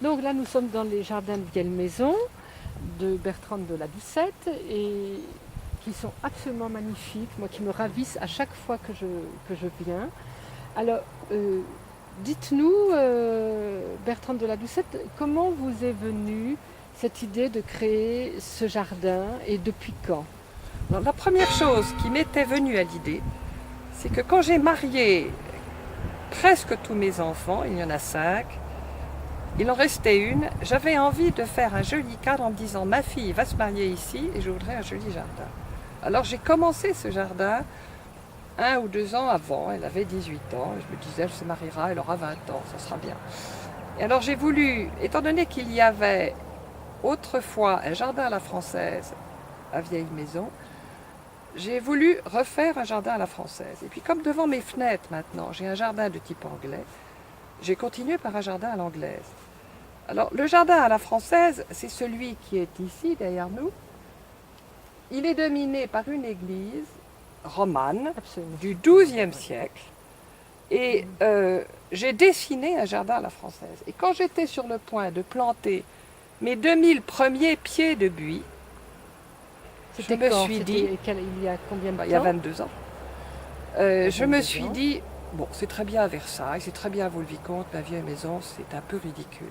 Donc là, nous sommes dans les jardins de Vieille Maison de Bertrande de la Doucette et qui sont absolument magnifiques, moi qui me ravissent à chaque fois que je viens. Alors, dites-nous, Bertrande de la Doucette, comment vous est venue cette idée de créer ce jardin et depuis quand? Alors, la première chose qui m'était venue à l'idée, c'est que quand j'ai marié presque tous mes enfants, il y en a 5, il en restait une, j'avais envie de faire un joli cadre en me disant ma fille va se marier ici et je voudrais un joli jardin. Alors j'ai commencé ce jardin 1 ou 2 ans avant, elle avait 18 ans, et je me disais elle se mariera, elle aura 20 ans, ça sera bien. Et alors j'ai voulu, étant donné qu'il y avait autrefois un jardin à la française à Vieille Maison, j'ai voulu refaire un jardin à la française. Et puis comme devant mes fenêtres maintenant, j'ai un jardin de type anglais, j'ai continué par un jardin à l'anglaise. Alors le jardin à la française, c'est celui qui est ici derrière nous. Il est dominé par une église romane Absolument. du XIIe siècle. Et j'ai dessiné un jardin à la française. Et quand j'étais sur le point de planter mes 2000 premiers pieds de buis, je me suis dit, Il y a combien de temps? il y a 22 ans, Il y a je me 22 suis ans. dit, bon, c'est très bien à Versailles, c'est très bien à Vaux-le-Vicomte, ma vieille maison, c'est un peu ridicule.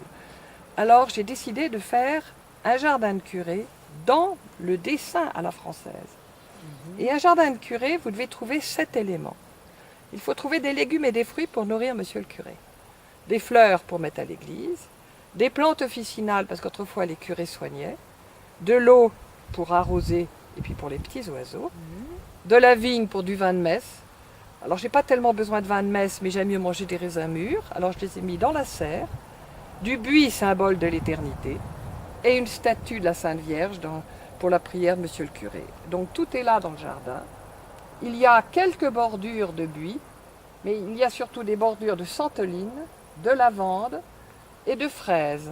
Alors j'ai décidé de faire un jardin de curé dans le dessin à la française. Et un jardin de curé, vous devez trouver 7 éléments. Il faut trouver des légumes et des fruits pour nourrir monsieur le curé, des fleurs pour mettre à l'église, des plantes officinales parce qu'autrefois les curés soignaient, de l'eau pour arroser et puis pour les petits oiseaux, de la vigne pour du vin de messe. Alors j'ai pas tellement besoin de vin de messe, mais j'aime mieux manger des raisins mûrs, alors je les ai mis dans la serre, du buis symbole de l'éternité, et une statue de la Sainte Vierge pour la prière de monsieur le curé. Donc tout est là dans le jardin. Il y a quelques bordures de buis, mais il y a surtout des bordures de santoline, de lavande et de fraises.